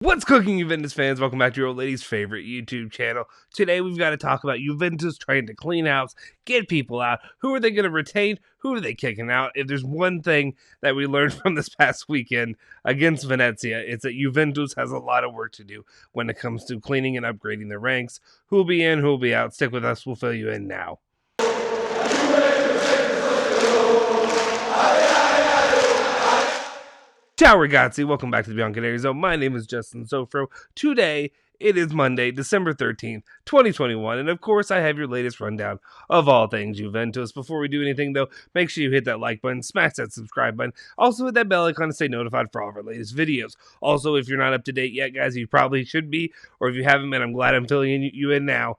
What's cooking, Juventus fans? Welcome back to your old lady's favorite YouTube channel. Today we've got to talk about Juventus trying to clean house, get people out. Who are they going to retain? Who are they kicking out? If there's one thing that we learned from this past weekend against Venezia, it's that Juventus has a lot of work to do when it comes to cleaning and upgrading their ranks. Who will be in, who will be out? Stick with us. We'll fill you in now. Ciao ragazzi, welcome back to the Bianconeri Zone. My name is Justin Sofro. Today, it is Monday, December 13th, 2021, and of course I have your latest rundown of all things Juventus. Before we do anything though, make sure you hit that like button, smash that subscribe button, also hit that bell icon to stay notified for all of our latest videos. Also, if you're not up to date yet, guys, you probably should be, or if you haven't been, I'm glad I'm filling you in now.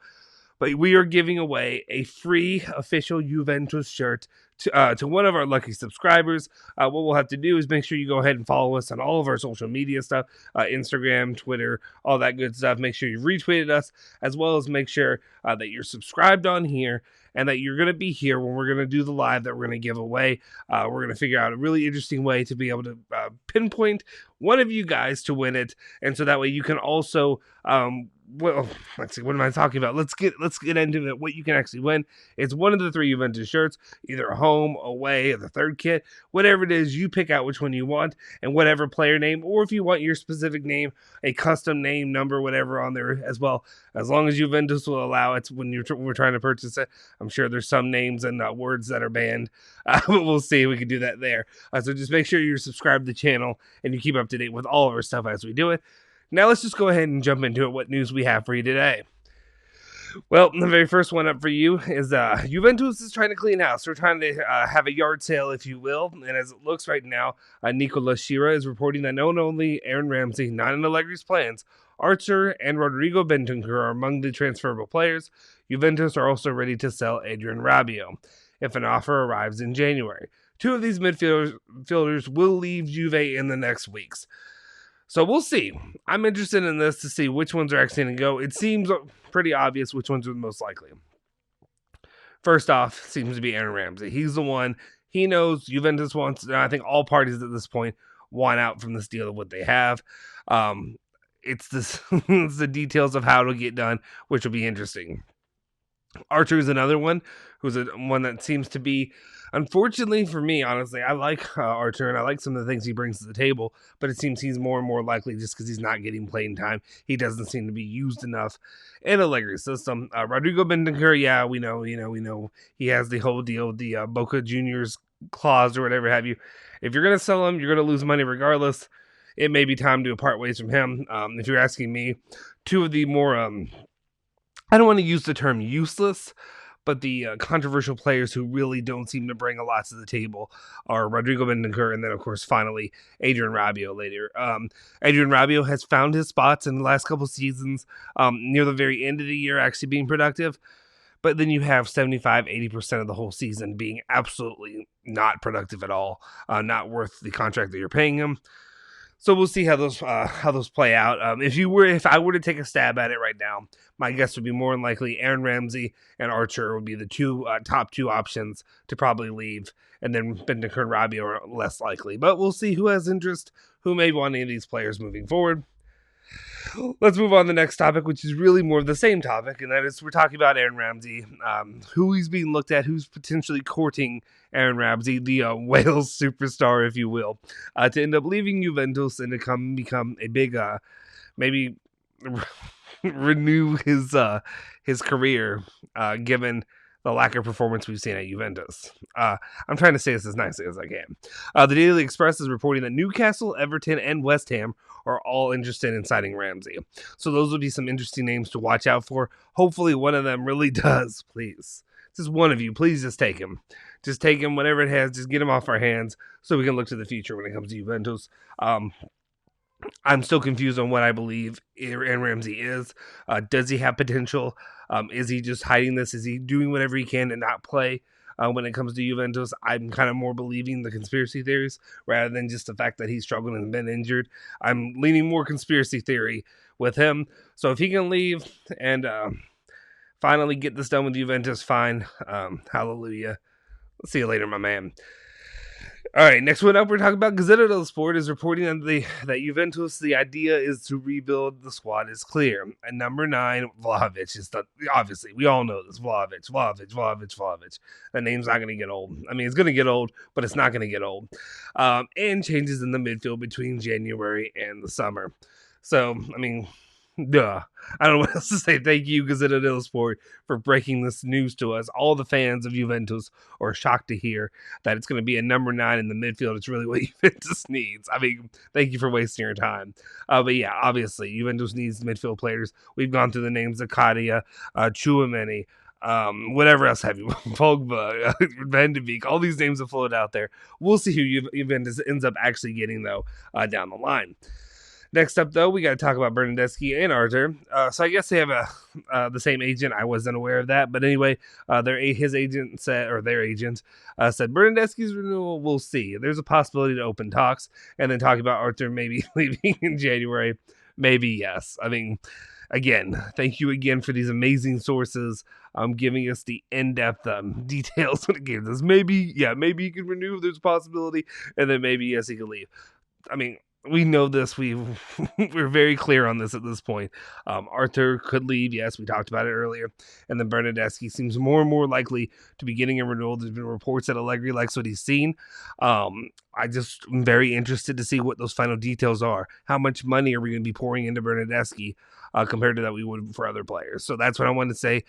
But we are giving away a free official Juventus shirt to one of our lucky subscribers. What we'll have to do is make sure you go ahead and follow us on all of our social media stuff, Instagram, Twitter, all that good stuff. Make sure you retweeted us, as well as make sure that you're subscribed on here and that you're going to be here when we're going to do the live that we're going to give away. We're going to figure out a really interesting way to be able to pinpoint one of you guys to win it, and so that way you can also well, let's see, what am I talking about? Let's get into it. What you can actually win. It's one of the three Juventus shirts, either a home, away, or the third kit. Whatever it is, you pick out which one you want, and whatever player name, or if you want your specific name, a custom name, number, whatever on there as well. As long as Juventus will allow it when we're trying to purchase it. I'm sure there's some names and words that are banned, but we'll see. We can do that there. So just make sure you're subscribed to the channel and you keep up to date with all of our stuff as we do it. Now let's just go ahead and jump into it. What news we have for you today? Well, the very first one up for you is Juventus is trying to clean house. We're trying to have a yard sale, if you will. And as it looks right now, Nicola Shira is reporting that not only Aaron Ramsey, not in Allegri's plans, Archer and Rodrigo Bentancur are among the transferable players. Juventus are also ready to sell Adrian Rabiot if an offer arrives in January. Two of these midfielders will leave Juve in the next weeks. So we'll see. I'm interested in this to see which ones are actually going to go. It seems pretty obvious which ones are the most likely. First off, seems to be Aaron Ramsey. He's the one. He knows Juventus wants, and I think all parties at this point want out from this deal of what they have. It's the details of how it'll get done, which will be interesting. Archer is another one who's one that seems to be, unfortunately for me, honestly, I like Archer and I like some of the things he brings to the table, but it seems he's more and more likely just because he's not getting playing time. He doesn't seem to be used enough in Allegri's system. Rodrigo Bentancur, yeah, we know. He has the whole deal with the Boca Juniors clause or whatever have you. If you're going to sell him, you're going to lose money regardless. It may be time to part ways from him. If you're asking me, two of the more I don't want to use the term useless, but the controversial players who really don't seem to bring a lot to the table are Rodrigo Bentancur and then, of course, finally, Adrian Rabiot later. Adrian Rabiot has found his spots in the last couple seasons, near the very end of the year, actually being productive. But then you have 75-80% of the whole season being absolutely not productive at all, not worth the contract that you're paying him. So we'll see how those play out. If I were to take a stab at it right now, my guess would be more than likely Aaron Ramsey and Archer would be the top two options to probably leave, and then Bentancur and Rabiot are less likely. But we'll see who has interest, who may want any of these players moving forward. Let's move on to the next topic, which is really more of the same topic, and that is we're talking about Aaron Ramsey, who he's being looked at, who's potentially courting Aaron Ramsey, the Wales superstar, if you will, to end up leaving Juventus and to become a big, maybe renew his career, given the lack of performance we've seen at Juventus. I'm trying to say this as nicely as I can. The Daily Express is reporting that Newcastle, Everton, and West Ham are all interested in signing Ramsey. So those will be some interesting names to watch out for. Hopefully one of them really does, please. Just one of you, please just take him. Just take him, whatever it has, just get him off our hands so we can look to the future when it comes to Juventus. I'm still confused on what I believe Aaron Ramsey is. Does he have potential? Is he just hiding this? Is he doing whatever he can to not play when it comes to Juventus? I'm kind of more believing the conspiracy theories rather than just the fact that he's struggled and been injured. I'm leaning more conspiracy theory with him. So if he can leave and finally get this done with Juventus, fine. Hallelujah. See you later, my man. All right, next one up, we're talking about Gazzetta dello Sport is reporting that Juventus, the idea is to rebuild the squad is clear. And number 9, Vlahovic is obviously, we all know this, Vlahovic. That name's not going to get old. I mean, it's going to get old, but it's not going to get old. And changes in the midfield between January and the summer. So, I mean, duh. I don't know what else to say. Thank you, Gazzetta dello Sport, for breaking this news to us. All the fans of Juventus are shocked to hear that it's going to be a number 9 in the midfield. It's really what Juventus needs. I mean, thank you for wasting your time. But yeah, obviously, Juventus needs midfield players. We've gone through the names of Kadia, Chouameni, whatever else have you, Pogba, Van de Beek, all these names have floated out there. We'll see who Juventus ends up actually getting, though, down the line. Next up, though, we got to talk about Bernardeschi and Arthur. So I guess they have the same agent. I wasn't aware of that. But anyway, their agent said Bernardeschi's renewal, we'll see. There's a possibility to open talks. And then talk about Arthur maybe leaving in January. Maybe yes. I mean, again, thank you again for these amazing sources giving us the in-depth details when it came to this. Maybe he could renew if there's a possibility. And then maybe, yes, he could leave. I mean, we know this. We're very clear on this at this point. Arthur could leave. Yes, we talked about it earlier. And then Bernardeschi seems more and more likely to be getting a renewal. There's been reports that Allegri likes what he's seen. I just am very interested to see what those final details are. How much money are we going to be pouring into Bernardeschi compared to that we would for other players? So that's what I wanted to say.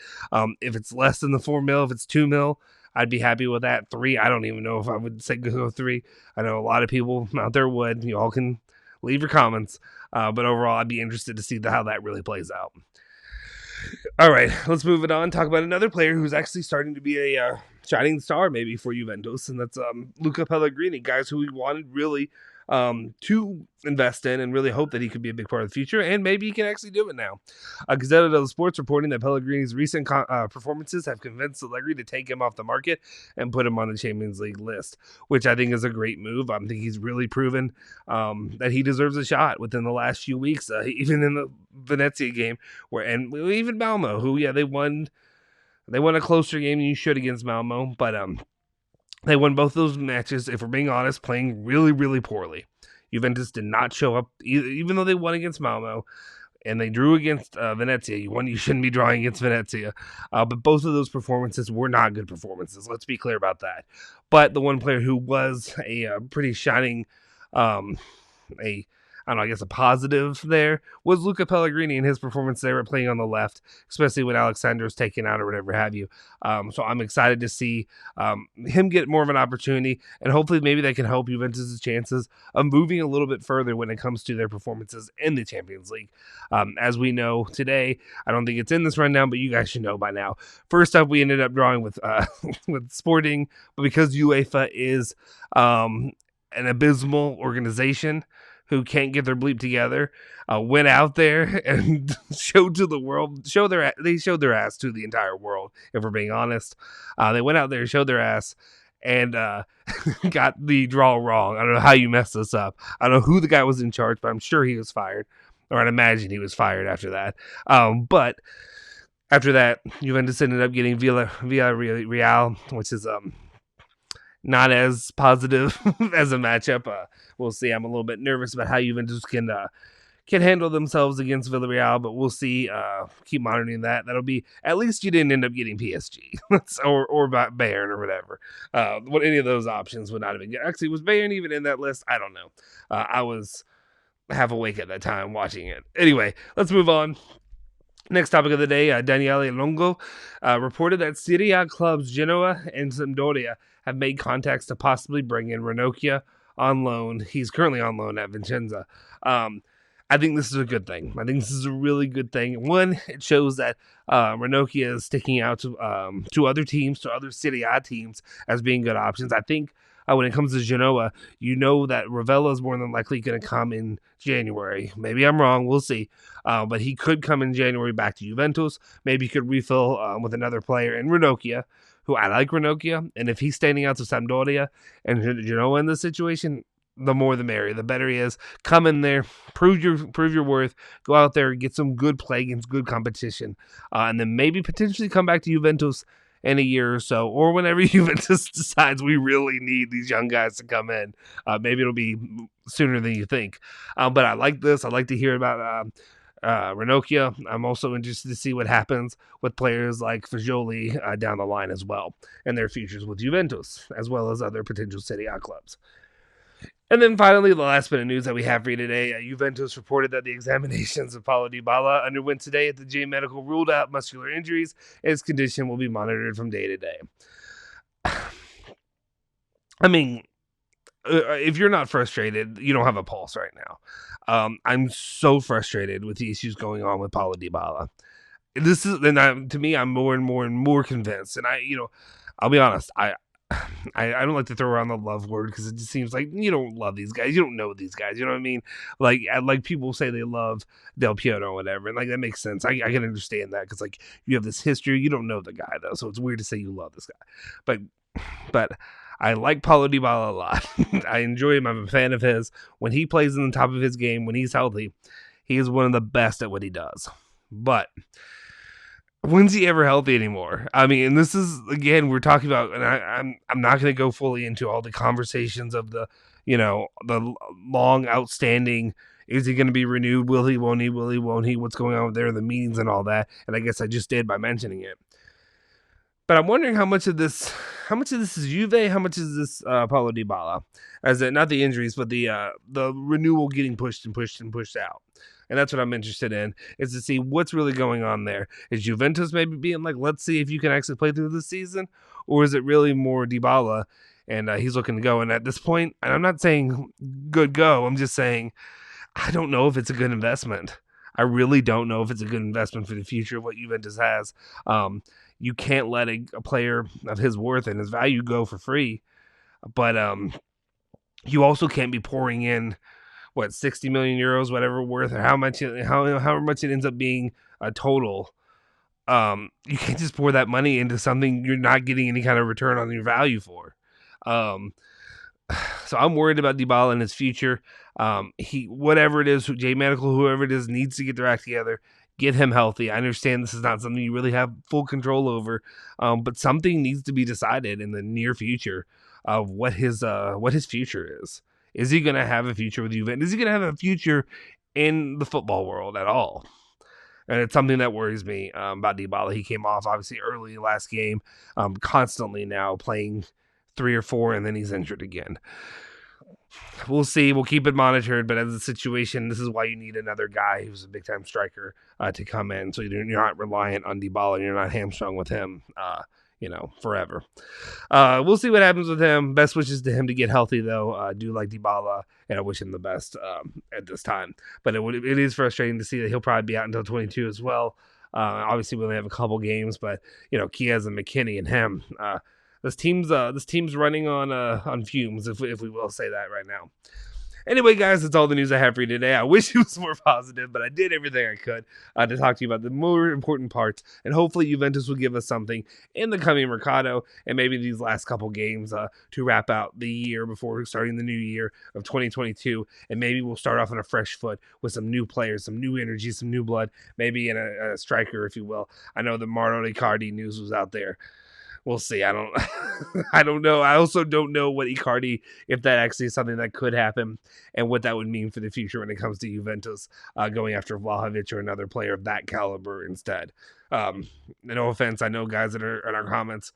If it's less than the 4 mil, if it's 2 mil, I'd be happy with that. 3, I don't even know if I would say go 3. I know a lot of people out there would. You all can leave your comments. But overall, I'd be interested to see how that really plays out. All right, let's move it on. Talk about another player who's actually starting to be a shining star maybe for Juventus, and that's Luca Pellegrini, guys who we wanted really to invest in and really hope that he could be a big part of the future, and maybe he can actually do it now. Gazzetta dello Sport's reporting that Pellegrini's recent performances have convinced Allegri to take him off the market and put him on the Champions League list, which I think is a great move. I think he's really proven that he deserves a shot within the last few weeks, even in the Venezia game, and even Malmo, who they won a closer game than you should against Malmo, but they won both those matches, if we're being honest, playing really, really poorly. Juventus did not show up, even though they won against Malmo, and they drew against Venezia. You shouldn't be drawing against Venezia. But both of those performances were not good performances. Let's be clear about that. But the one player who was a pretty shining, I guess a positive there was Luca Pellegrini and his performance there playing on the left, especially when Alexander's taken out or whatever have you. So I'm excited to see him get more of an opportunity, and hopefully maybe that can help Juventus' chances of moving a little bit further when it comes to their performances in the Champions League. As we know today, I don't think it's in this rundown, but you guys should know by now. First up, we ended up drawing with with Sporting, but because UEFA is an abysmal organization who can't get their bleep together, went out there and showed their ass to the entire world, if we're being honest. They went out there, showed their ass, and got the draw wrong. I don't know how you messed this up. I don't know who the guy was in charge, but I'm sure he was fired, or I'd imagine he was fired after that. But after that, Juventus ended up getting Villarreal, which is not as positive as a matchup. We'll see. I'm a little bit nervous about how Juventus can handle themselves against Villarreal, but we'll see. Keep monitoring that. That'll be, at least you didn't end up getting PSG or Bayern or whatever. What any of those options would not have been good. Actually, was Bayern even in that list? I don't know. I was half awake at that time watching it. Anyway, let's move on. Next topic of the day, Daniele Longo reported that Serie A clubs Genoa and Sampdoria have made contacts to possibly bring in Ranocchia on loan. He's currently on loan at Vicenza. I think this is a good thing. I think this is a really good thing. One, it shows that Ranocchia is sticking out to other teams, to other Serie A teams as being good options. I think when it comes to Genoa, you know that Ravella is more than likely going to come in January. Maybe I'm wrong. We'll see. But he could come in January back to Juventus. Maybe he could refill with another player in Ranocchia, who I like Ranocchia. And if he's standing out to Sampdoria and Genoa in this situation, the more the merrier. The better he is. Come in there, prove your worth, go out there, get some good play against good competition, and then maybe potentially come back to Juventus in a year or so, or whenever Juventus decides we really need these young guys to come in. Maybe it'll be sooner than you think. But I like this. I like to hear about Ranocchia. I'm also interested to see what happens with players like Fagioli down the line as well, and their futures with Juventus, as well as other potential Serie A clubs. And then finally, the last bit of news that we have for you today, Juventus reported that the examinations of Paulo Dybala underwent today at the J Medical ruled out muscular injuries, and his condition will be monitored from day to day. I mean, if you're not frustrated, you don't have a pulse right now. I'm so frustrated with the issues going on with Paulo Dybala. This is, and to me, I'm more and more convinced. And I'll be honest, I don't like to throw around the love word because it just seems like you don't love these guys. You don't know these guys. You know what I mean? Like people say they love Del Piero or whatever. And like, that makes sense. I can understand that because like you have this history. You don't know the guy though. So it's weird to say you love this guy. But I like Paulo Dybala a lot. I enjoy him. I'm a fan of his. When he plays in the top of his game, when he's healthy, he is one of the best at what he does. But when's he ever healthy anymore? I mean, and this is, again, we're talking about, and I'm not going to go fully into all the conversations of the long outstanding, is he going to be renewed? Will he, won't he, will he, won't he? What's going on there in the meetings and all that? And I guess I just did by mentioning it. But I'm wondering how much of this is Juve, how much is this Paulo Dybala? As in, not the injuries, but the renewal getting pushed out. And that's what I'm interested in, is to see what's really going on there. Is Juventus maybe being like, let's see if you can actually play through the season? Or is it really more Dybala and he's looking to go? And at this point, and I'm not saying good go, I'm just saying I don't know if it's a good investment. I really don't know if it's a good investment for the future of what Juventus has. You can't let a player of his worth and his value go for free. But you also can't be pouring in, 60 million euros, whatever worth, or how much it ends up being a total. You can't just pour that money into something you're not getting any kind of return on your value for. So I'm worried about Dybala and his future. Whatever it is, J Medical, whoever it is, needs to get their act together. Get him healthy. I understand this is not something you really have full control over, but something needs to be decided in the near future of what his future is. Is he going to have a future with Juventus? Is he going to have a future in the football world at all? And it's something that worries me about Dybala. He came off, obviously, early last game, constantly now playing 3 or 4, and then he's injured again. We'll see. We'll keep it monitored. But as a situation, this is why you need another guy who's a big-time striker to come in. So you're not reliant on Dybala and you're not hamstrung with him forever. We'll see what happens with him. Best wishes to him to get healthy, though. I do like Dybala, and I wish him the best at this time. But it is frustrating to see that he'll probably be out until 22 as well. Obviously, we only have a couple games, but Chiesa and McKinney and him. This team's running on fumes, if we will say that right now. Anyway, guys, that's all the news I have for you today. I wish it was more positive, but I did everything I could to talk to you about the more important parts, and hopefully Juventus will give us something in the coming Mercado and maybe these last couple games to wrap out the year before starting the new year of 2022, and maybe we'll start off on a fresh foot with some new players, some new energy, some new blood, maybe in a striker, if you will. I know the Mauro Icardi news was out there. We'll see. I don't know. I also don't know what Icardi, if that actually is something that could happen, and what that would mean for the future when it comes to Juventus going after Vlahovic or another player of that caliber instead. No offense, I know guys that are in our comments,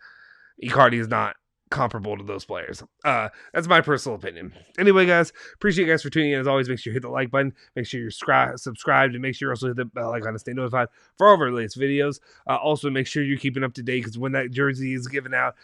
Icardi is not comparable to those players. That's my personal opinion. Anyway, guys, appreciate you guys for tuning in. As always, make sure you hit the like button, make sure you're subscribed, and make sure you also hit the bell icon to stay notified for all of our latest videos. Also, make sure you're keeping up to date, because when that jersey is given out,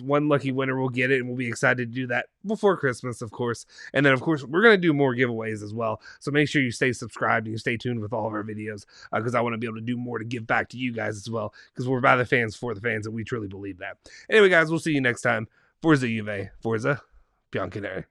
one lucky winner will get it, and we'll be excited to do that before Christmas, of course. And then, of course, we're going to do more giveaways as well. So make sure you stay subscribed and you stay tuned with all of our videos, because I want to be able to do more to give back to you guys as well, because we're by the fans for the fans, and we truly believe that. Anyway, guys, we'll see you next time. Forza Juve, Forza Bianconeri.